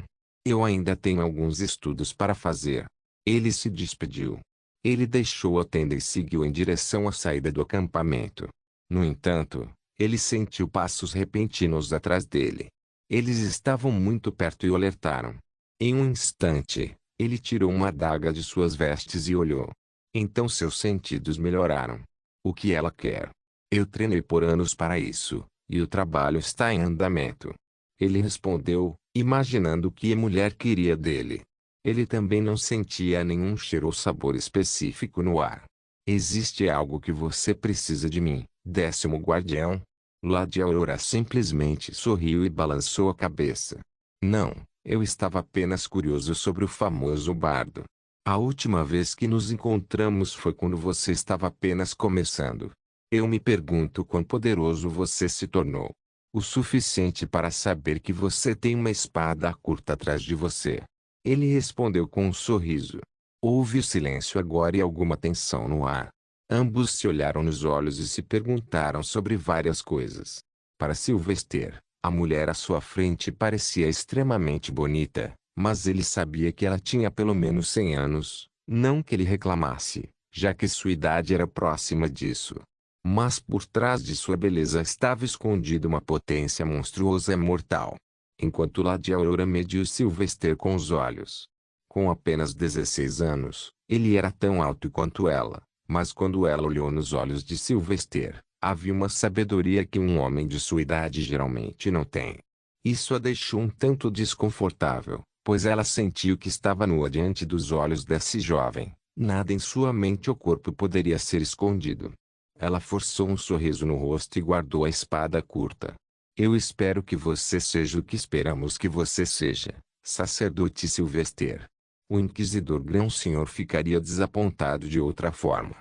Eu ainda tenho alguns estudos para fazer. Ele se despediu. Ele deixou a tenda e seguiu em direção à saída do acampamento. No entanto, ele sentiu passos repentinos atrás dele. Eles estavam muito perto e o alertaram. Em um instante, ele tirou uma adaga de suas vestes e olhou. Então seus sentidos melhoraram. O que ela quer? Eu treinei por anos para isso, e o trabalho está em andamento. Ele respondeu, imaginando o que a mulher queria dele. Ele também não sentia nenhum cheiro ou sabor específico no ar. Existe algo que você precisa de mim, 10º guardião? Lady Aurora simplesmente sorriu e balançou a cabeça. Não, eu estava apenas curioso sobre o famoso bardo. A última vez que nos encontramos foi quando você estava apenas começando. Eu me pergunto quão poderoso você se tornou. O suficiente para saber que você tem uma espada curta atrás de você. Ele respondeu com um sorriso. Houve silêncio agora e alguma tensão no ar. Ambos se olharam nos olhos e se perguntaram sobre várias coisas. Para Sylvester, a mulher à sua frente parecia extremamente bonita, mas ele sabia que ela tinha pelo menos 100 anos, não que ele reclamasse, já que sua idade era próxima disso. Mas por trás de sua beleza estava escondida uma potência monstruosa e mortal. Enquanto Lady Aurora mediu Sylvester com os olhos. Com apenas 16 anos, ele era tão alto quanto ela, mas quando ela olhou nos olhos de Sylvester, havia uma sabedoria que um homem de sua idade geralmente não tem. Isso a deixou um tanto desconfortável, pois ela sentiu que estava nua diante dos olhos desse jovem. Nada em sua mente ou corpo poderia ser escondido. Ela forçou um sorriso no rosto e guardou a espada curta. Eu espero que você seja o que esperamos que você seja, sacerdote Sylvester. O inquisidor Grão-Senhor ficaria desapontado de outra forma.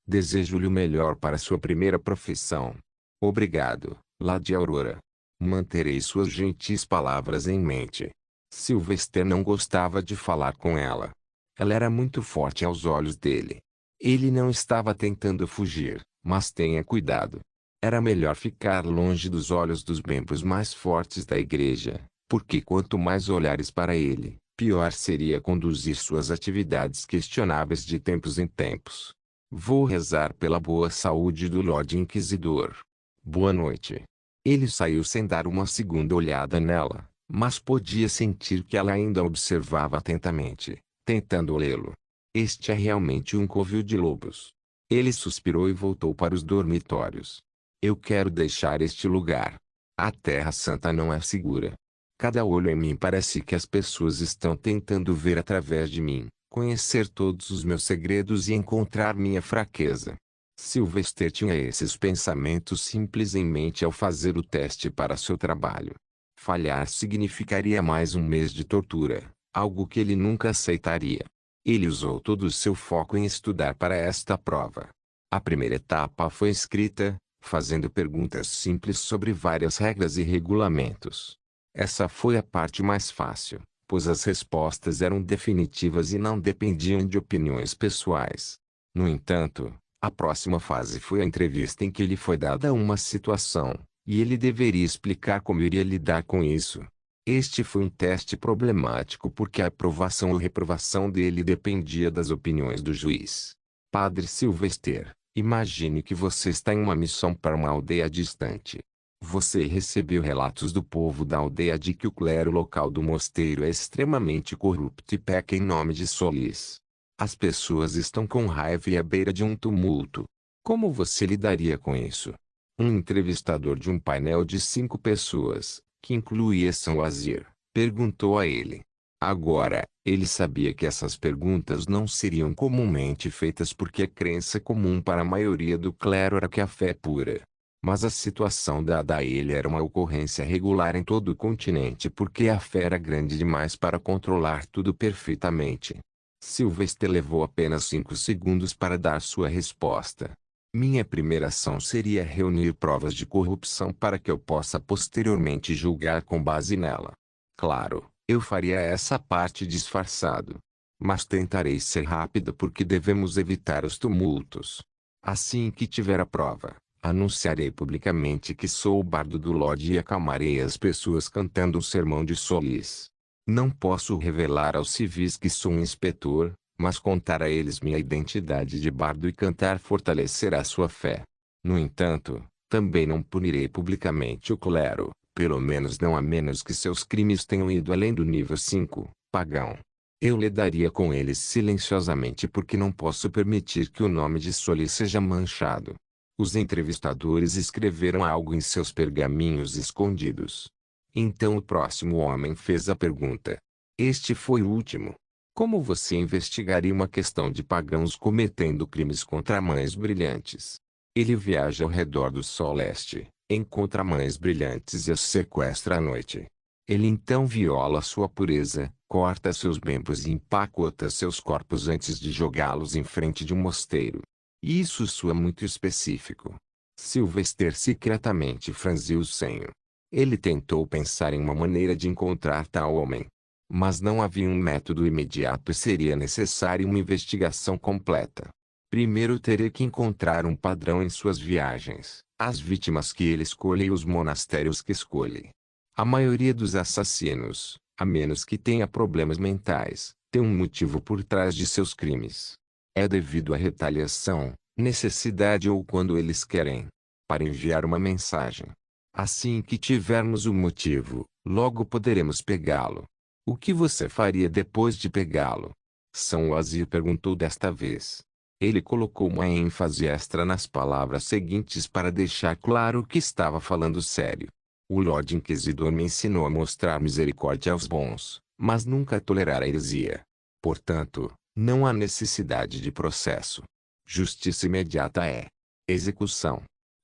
Desejo-lhe o melhor para sua primeira profissão. Obrigado, Lady Aurora. Manterei suas gentis palavras em mente. Sylvester não gostava de falar com ela. Ela era muito forte aos olhos dele. Ele não estava tentando fugir, mas tenha cuidado. Era melhor ficar longe dos olhos dos membros mais fortes da igreja, porque quanto mais olhares para ele, pior seria conduzir suas atividades questionáveis de tempos em tempos. Vou rezar pela boa saúde do Lorde Inquisidor. Boa noite. Ele saiu sem dar uma segunda olhada nela, mas podia sentir que ela ainda observava atentamente, tentando lê-lo. Este é realmente um covil de lobos. Ele suspirou e voltou para os dormitórios. Eu quero deixar este lugar. A Terra Santa não é segura. Cada olho em mim parece que as pessoas estão tentando ver através de mim, conhecer todos os meus segredos e encontrar minha fraqueza. Sylvester tinha esses pensamentos simples em mente ao fazer o teste para seu trabalho. Falhar significaria mais um mês de tortura, algo que ele nunca aceitaria. Ele usou todo o seu foco em estudar para esta prova. A primeira etapa foi escrita, fazendo perguntas simples sobre várias regras e regulamentos. Essa foi a parte mais fácil, pois as respostas eram definitivas e não dependiam de opiniões pessoais. No entanto, a próxima fase foi a entrevista em que lhe foi dada uma situação, e ele deveria explicar como iria lidar com isso. Este foi um teste problemático porque a aprovação ou reprovação dele dependia das opiniões do juiz. Padre Sylvester, imagine que você está em uma missão para uma aldeia distante. Você recebeu relatos do povo da aldeia de que o clero local do mosteiro é extremamente corrupto e peca em nome de Solis. As pessoas estão com raiva e à beira de um tumulto. Como você lidaria com isso? Um entrevistador de um painel de 5 pessoas, que incluía São Wazir, perguntou a ele. Agora, ele sabia que essas perguntas não seriam comumente feitas porque a crença comum para a maioria do clero era que a fé é pura. Mas a situação dada a ele era uma ocorrência regular em todo o continente porque a fé era grande demais para controlar tudo perfeitamente. Sylvester levou apenas 5 segundos para dar sua resposta. Minha primeira ação seria reunir provas de corrupção para que eu possa posteriormente julgar com base nela. Claro, eu faria essa parte disfarçado. Mas tentarei ser rápido porque devemos evitar os tumultos. Assim que tiver a prova, anunciarei publicamente que sou o bardo do Lorde e acalmarei as pessoas cantando um sermão de Solis. Não posso revelar aos civis que sou um inspetor, mas contar a eles minha identidade de bardo e cantar fortalecerá sua fé. No entanto, também não punirei publicamente o clero, pelo menos não a menos que seus crimes tenham ido além do nível 5, pagão. Eu lidaria com eles silenciosamente porque não posso permitir que o nome de Solis seja manchado. Os entrevistadores escreveram algo em seus pergaminhos escondidos. Então o próximo homem fez a pergunta. Este foi o último. Como você investigaria uma questão de pagãos cometendo crimes contra mães brilhantes? Ele viaja ao redor do Sol Leste, encontra mães brilhantes e as sequestra à noite. Ele então viola sua pureza, corta seus membros e empacota seus corpos antes de jogá-los em frente de um mosteiro. Isso soa muito específico. Sylvester secretamente franziu o senho. Ele tentou pensar em uma maneira de encontrar tal homem. Mas não havia um método imediato e seria necessária uma investigação completa. Primeiro teria que encontrar um padrão em suas viagens, as vítimas que ele escolhe e os monastérios que escolhe. A maioria dos assassinos, a menos que tenha problemas mentais, tem um motivo por trás de seus crimes. É devido à retaliação, necessidade ou quando eles querem. Para enviar uma mensagem. Assim que tivermos o motivo, logo poderemos pegá-lo. O que você faria depois de pegá-lo? São Wazir perguntou desta vez. Ele colocou uma ênfase extra nas palavras seguintes para deixar claro que estava falando sério. O Lorde Inquisidor me ensinou a mostrar misericórdia aos bons, mas nunca tolerar a heresia. Portanto, não há necessidade de processo. Justiça imediata é execução.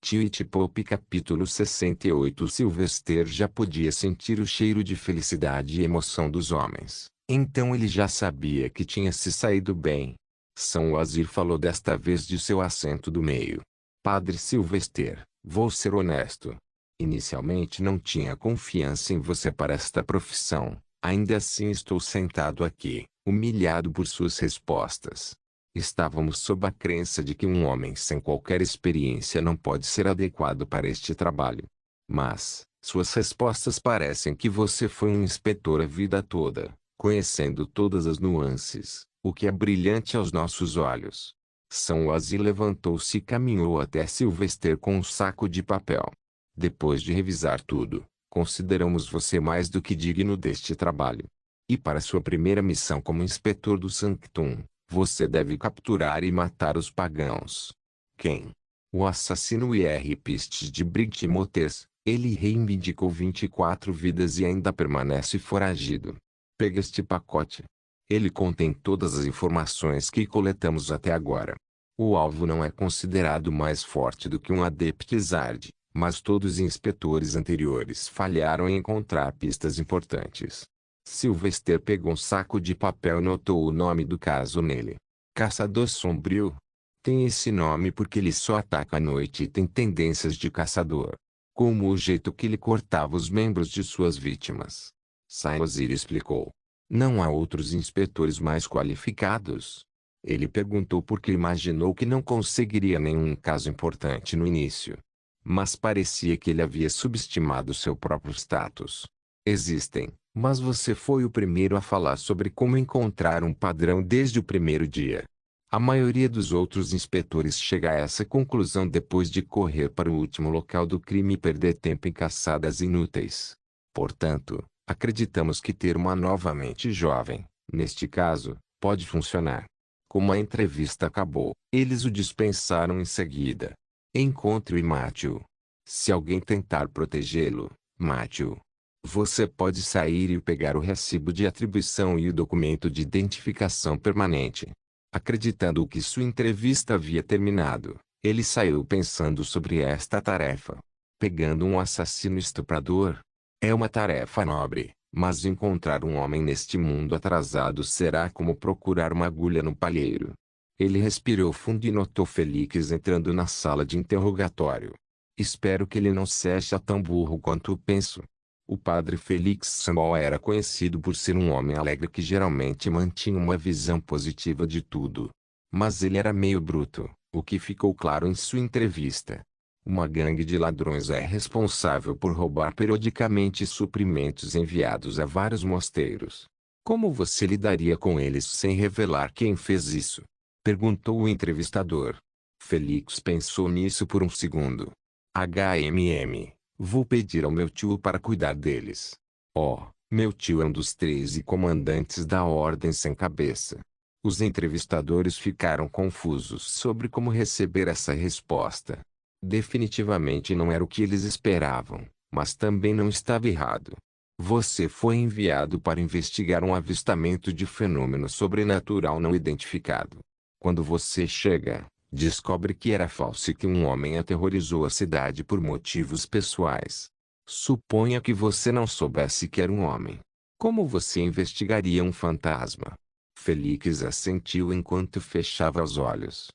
Tite Pope capítulo 68. Sylvester já podia sentir o cheiro de felicidade e emoção dos homens. Então ele já sabia que tinha se saído bem. São Wazir falou desta vez de seu assento do meio. Padre Sylvester, vou ser honesto. Inicialmente não tinha confiança em você para esta profissão. Ainda assim estou sentado aqui, humilhado por suas respostas. Estávamos sob a crença de que um homem sem qualquer experiência não pode ser adequado para este trabalho. Mas, suas respostas parecem que você foi um inspetor a vida toda, conhecendo todas as nuances, o que é brilhante aos nossos olhos. São Wazir levantou-se e caminhou até Sylvester com um saco de papel. Depois de revisar tudo, consideramos você mais do que digno deste trabalho. E para sua primeira missão como inspetor do Sanctum, você deve capturar e matar os pagãos. Quem? O assassino Hierripistes de Brigtimotes. Ele reivindicou 24 vidas e ainda permanece foragido. Pega este pacote. Ele contém todas as informações que coletamos até agora. O alvo não é considerado mais forte do que um Adeptizard, mas todos os inspetores anteriores falharam em encontrar pistas importantes. Sylvester pegou um saco de papel e notou o nome do caso nele. Caçador Sombrio. Tem esse nome porque ele só ataca à noite e tem tendências de caçador. Como o jeito que ele cortava os membros de suas vítimas. Sailor explicou. Não há outros inspetores mais qualificados? Ele perguntou porque imaginou que não conseguiria nenhum caso importante no início. Mas parecia que ele havia subestimado seu próprio status. Existem, mas você foi o primeiro a falar sobre como encontrar um padrão desde o primeiro dia. A maioria dos outros inspetores chega a essa conclusão depois de correr para o último local do crime e perder tempo em caçadas inúteis. Portanto, acreditamos que ter uma nova mente jovem, neste caso, pode funcionar. Como a entrevista acabou, eles o dispensaram em seguida. Encontre-o e mate-o. Se alguém tentar protegê-lo, mate-o. Você pode sair e pegar o recibo de atribuição e o documento de identificação permanente. Acreditando que sua entrevista havia terminado, ele saiu pensando sobre esta tarefa. Pegando um assassino estuprador. É uma tarefa nobre, mas encontrar um homem neste mundo atrasado será como procurar uma agulha no palheiro. Ele respirou fundo e notou Félix entrando na sala de interrogatório. Espero que ele não seja tão burro quanto penso. O padre Félix Sambal era conhecido por ser um homem alegre que geralmente mantinha uma visão positiva de tudo. Mas ele era meio bruto, o que ficou claro em sua entrevista. Uma gangue de ladrões é responsável por roubar periodicamente suprimentos enviados a vários mosteiros. Como você lidaria com eles sem revelar quem fez isso? Perguntou o entrevistador. Félix pensou nisso por um segundo. Vou pedir ao meu tio para cuidar deles. Oh, meu tio é um dos 13 comandantes da Ordem Sem Cabeça. Os entrevistadores ficaram confusos sobre como receber essa resposta. Definitivamente não era o que eles esperavam, mas também não estava errado. Você foi enviado para investigar um avistamento de fenômeno sobrenatural não identificado. Quando você chega, descobre que era falso e que um homem aterrorizou a cidade por motivos pessoais. Suponha que você não soubesse que era um homem. Como você investigaria um fantasma? Félix assentiu enquanto fechava os olhos.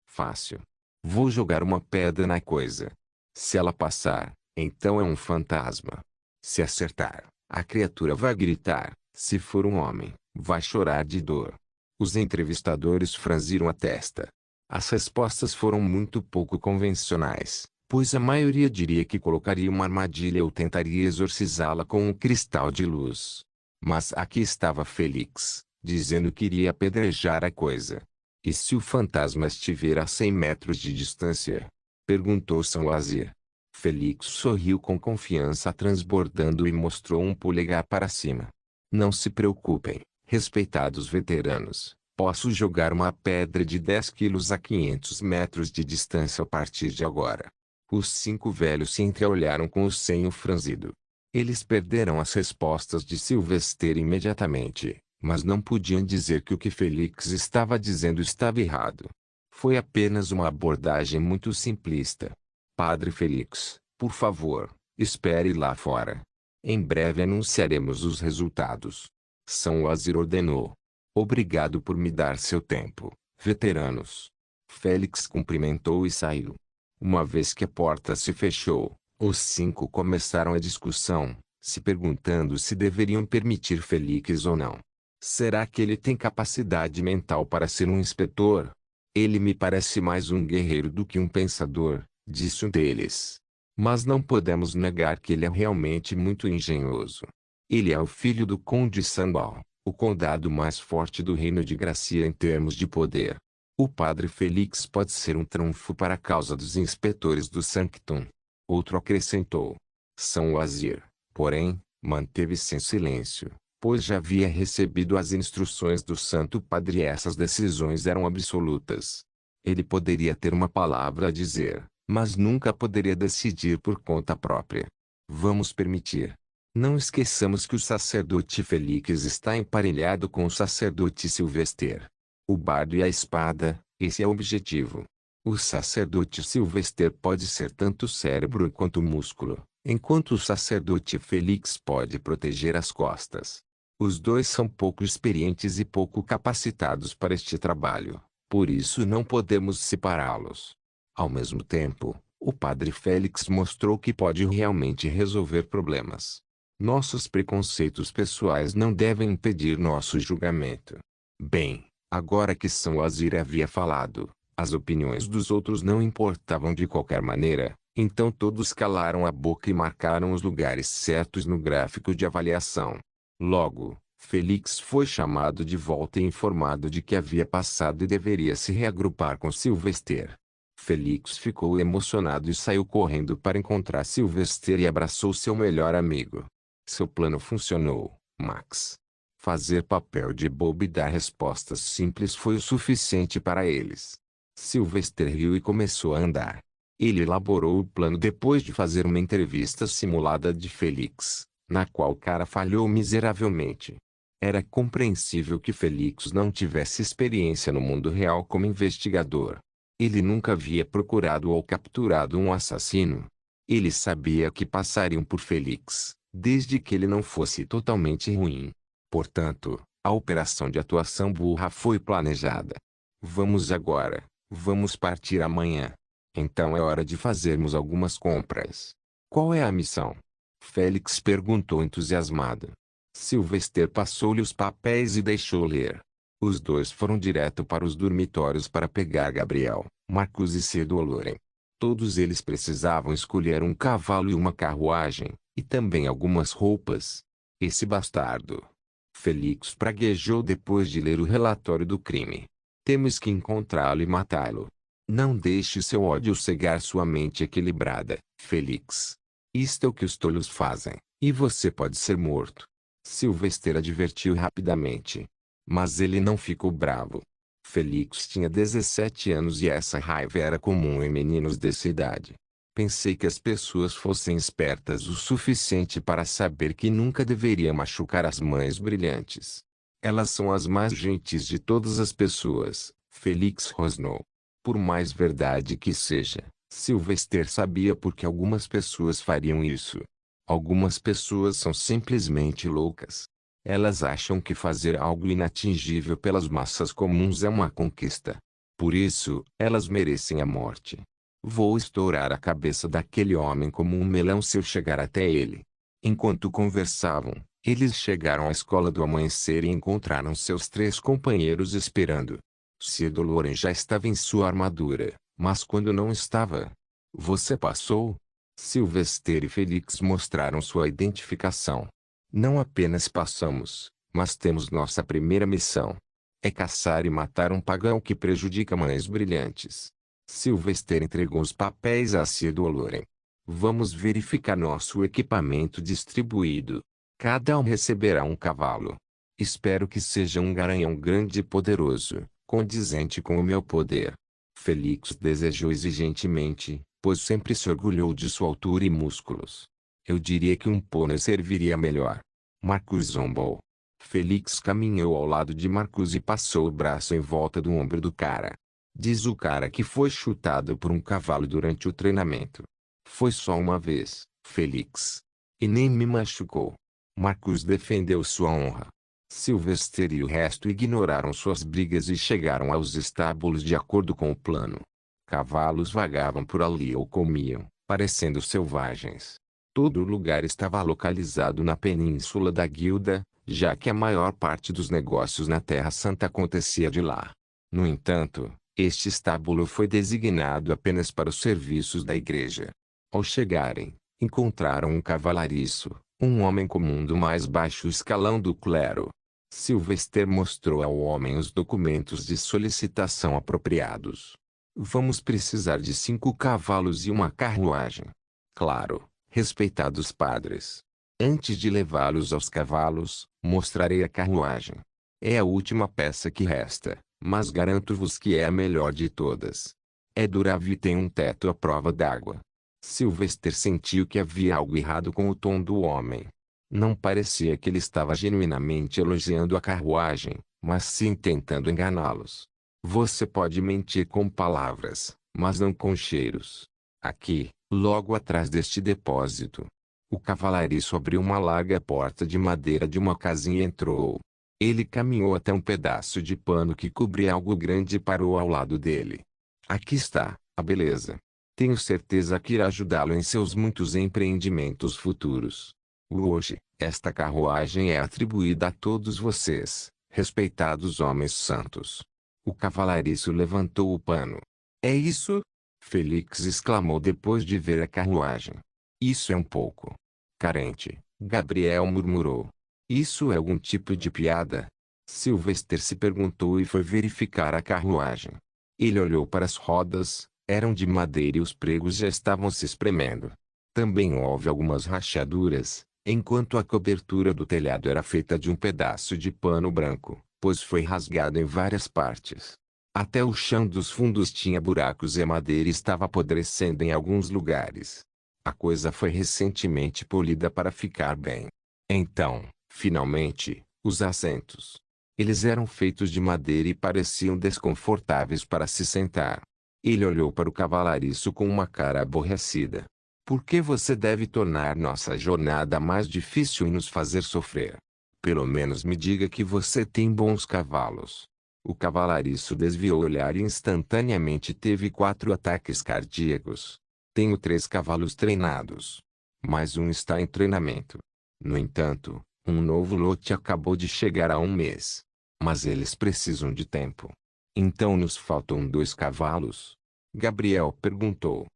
Fácil. Vou jogar uma pedra na coisa. Se ela passar, então é um fantasma. Se acertar, a criatura vai gritar. Se for um homem, vai chorar de dor. Os entrevistadores franziram a testa. As respostas foram muito pouco convencionais, pois a maioria diria que colocaria uma armadilha ou tentaria exorcizá-la com um cristal de luz. Mas aqui estava Félix, dizendo que iria apedrejar a coisa. E se o fantasma estiver a 100 metros de distância? Perguntou Saint-Lazare. Félix sorriu com confiança transbordando e mostrou um polegar para cima. Não se preocupem, respeitados veteranos. Posso jogar uma pedra de 10 quilos a 500 metros de distância a partir de agora. Os 5 velhos se entreolharam com o senho franzido. Eles perderam as respostas de Sylvester imediatamente, mas não podiam dizer que o que Félix estava dizendo estava errado. Foi apenas uma abordagem muito simplista. Padre Félix, por favor, espere lá fora. Em breve anunciaremos os resultados. Saint-Lazare ordenou. Obrigado por me dar seu tempo, veteranos. Félix cumprimentou e saiu. Uma vez que a porta se fechou, os 5 começaram a discussão, se perguntando se deveriam permitir Félix ou não. Será que ele tem capacidade mental para ser um inspetor? Ele me parece mais um guerreiro do que um pensador, disse um deles. Mas não podemos negar que ele é realmente muito engenhoso. Ele é o filho do Conde Sambal, o condado mais forte do Reino de Gracia em termos de poder. O padre Félix pode ser um trunfo para a causa dos inspetores do Sanctum. Outro acrescentou. Saint-Lazare, porém, manteve-se em silêncio, pois já havia recebido as instruções do Santo Padre e essas decisões eram absolutas. Ele poderia ter uma palavra a dizer, mas nunca poderia decidir por conta própria. Vamos permitir. Não esqueçamos que o sacerdote Félix está emparelhado com o sacerdote Sylvester. O bardo e a espada, esse é o objetivo. O sacerdote Sylvester pode ser tanto cérebro quanto músculo, enquanto o sacerdote Felix pode proteger as costas. Os dois são pouco experientes e pouco capacitados para este trabalho, por isso não podemos separá-los. Ao mesmo tempo, o padre Félix mostrou que pode realmente resolver problemas. Nossos preconceitos pessoais não devem impedir nosso julgamento. Bem, agora que São Wazir havia falado, as opiniões dos outros não importavam de qualquer maneira, então todos calaram a boca e marcaram os lugares certos no gráfico de avaliação. Logo, Felix foi chamado de volta e informado de que havia passado e deveria se reagrupar com Sylvester. Felix ficou emocionado e saiu correndo para encontrar Sylvester e abraçou seu melhor amigo. Seu plano funcionou, Max. Fazer papel de bobo e dar respostas simples foi o suficiente para eles. Sylvester riu e começou a andar. Ele elaborou o plano depois de fazer uma entrevista simulada de Felix, na qual o cara falhou miseravelmente. Era compreensível que Felix não tivesse experiência no mundo real como investigador. Ele nunca havia procurado ou capturado um assassino. Ele sabia que passariam por Felix, desde que ele não fosse totalmente ruim. Portanto, a operação de atuação burra foi planejada. Vamos agora, vamos partir amanhã. Então é hora de fazermos algumas compras. Qual é a missão? Félix perguntou entusiasmado. Sylvester passou-lhe os papéis e deixou ler. Os dois foram direto para os dormitórios para pegar Gabriel, Marcus e Cedo Loren. Todos eles precisavam escolher um cavalo e uma carruagem, e também algumas roupas. Esse bastardo. Felix praguejou depois de ler o relatório do crime. Temos que encontrá-lo e matá-lo. Não deixe seu ódio cegar sua mente equilibrada, Felix. Isto é o que os tolos fazem, e você pode ser morto. Sylvester advertiu rapidamente. Mas ele não ficou bravo. Felix tinha 17 anos e essa raiva era comum em meninos dessa idade. Pensei que as pessoas fossem espertas o suficiente para saber que nunca deveria machucar as mães brilhantes. Elas são as mais gentis de todas as pessoas, Felix rosnou. Por mais verdade que seja, Sylvester sabia por que algumas pessoas fariam isso. Algumas pessoas são simplesmente loucas. Elas acham que fazer algo inatingível pelas massas comuns é uma conquista. Por isso, elas merecem a morte. Vou estourar a cabeça daquele homem como um melão se eu chegar até ele. Enquanto conversavam, eles chegaram à escola do amanhecer e encontraram seus 3 companheiros esperando. Cedo Loren já estava em sua armadura, mas quando não estava... Você passou? Sylvester e Felix mostraram sua identificação. Não apenas passamos, mas temos nossa primeira missão. É caçar e matar um pagão que prejudica mães brilhantes. Sylvester entregou os papéis a Cedo Loren. Vamos verificar nosso equipamento distribuído. Cada um receberá um cavalo. Espero que seja um garanhão grande e poderoso, condizente com o meu poder. Felix desejou exigentemente, pois sempre se orgulhou de sua altura e músculos. Eu diria que um pônei serviria melhor. Marcus zombou. Felix caminhou ao lado de Marcus e passou o braço em volta do ombro do cara. Diz o cara que foi chutado por um cavalo durante o treinamento. Foi só uma vez, Felix. E nem me machucou. Marcus defendeu sua honra. Sylvester e o resto ignoraram suas brigas e chegaram aos estábulos de acordo com o plano. Cavalos vagavam por ali ou comiam, parecendo selvagens. Todo o lugar estava localizado na península da Guilda, já que a maior parte dos negócios na Terra Santa acontecia de lá. No entanto, este estábulo foi designado apenas para os serviços da igreja. Ao chegarem, encontraram um cavalariço, um homem comum do mais baixo escalão do clero. Sylvester mostrou ao homem os documentos de solicitação apropriados. Vamos precisar de 5 cavalos e uma carruagem. Claro, respeitados padres. Antes de levá-los aos cavalos, mostrarei a carruagem. É a última peça que resta, mas garanto-vos que é a melhor de todas. É durável e tem um teto à prova d'água. Sylvester sentiu que havia algo errado com o tom do homem. Não parecia que ele estava genuinamente elogiando a carruagem, mas sim tentando enganá-los. Você pode mentir com palavras, mas não com cheiros. Aqui, logo atrás deste depósito, o cavalariço abriu uma larga porta de madeira de uma casinha e entrou. Ele caminhou até um pedaço de pano que cobria algo grande e parou ao lado dele. Aqui está, a beleza. Tenho certeza que irá ajudá-lo em seus muitos empreendimentos futuros. Hoje, esta carruagem é atribuída a todos vocês, respeitados homens santos. O cavalariço levantou o pano. É isso? Félix exclamou depois de ver a carruagem. Isso é um pouco carente, Gabriel murmurou. Isso é algum tipo de piada? Sylvester se perguntou e foi verificar a carruagem. Ele olhou para as rodas, eram de madeira e os pregos já estavam se espremendo. Também houve algumas rachaduras, enquanto a cobertura do telhado era feita de um pedaço de pano branco, pois foi rasgado em várias partes. Até o chão dos fundos tinha buracos e a madeira estava apodrecendo em alguns lugares. A coisa foi recentemente polida para ficar bem. Então, finalmente, os assentos. Eles eram feitos de madeira e pareciam desconfortáveis para se sentar. Ele olhou para o cavalariço com uma cara aborrecida. Por que você deve tornar nossa jornada mais difícil e nos fazer sofrer? Pelo menos me diga que você tem bons cavalos. O cavalariço desviou o olhar e instantaneamente teve 4 ataques cardíacos. Tenho 3 cavalos treinados. Mais um está em treinamento. No entanto, um novo lote acabou de chegar há um mês. Mas eles precisam de tempo. Então nos faltam 2 cavalos? Gabriel perguntou.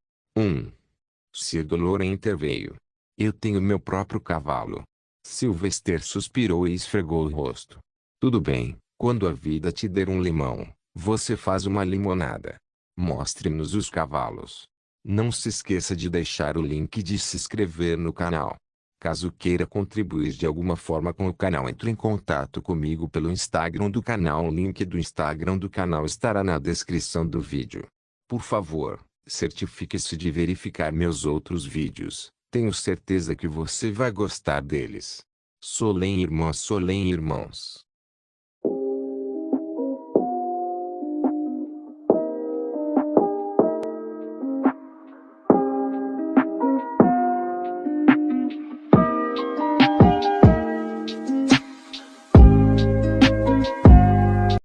Sir Dolores interveio. Eu tenho meu próprio cavalo. Sylvester suspirou e esfregou o rosto. Tudo bem, quando a vida te der um limão, você faz uma limonada. Mostre-nos os cavalos. Não se esqueça de deixar o link de se inscrever no canal. Caso queira contribuir de alguma forma com o canal, entre em contato comigo pelo Instagram do canal. O link do Instagram do canal estará na descrição do vídeo. Por favor, certifique-se de verificar meus outros vídeos. Tenho certeza que você vai gostar deles. Solem irmãos.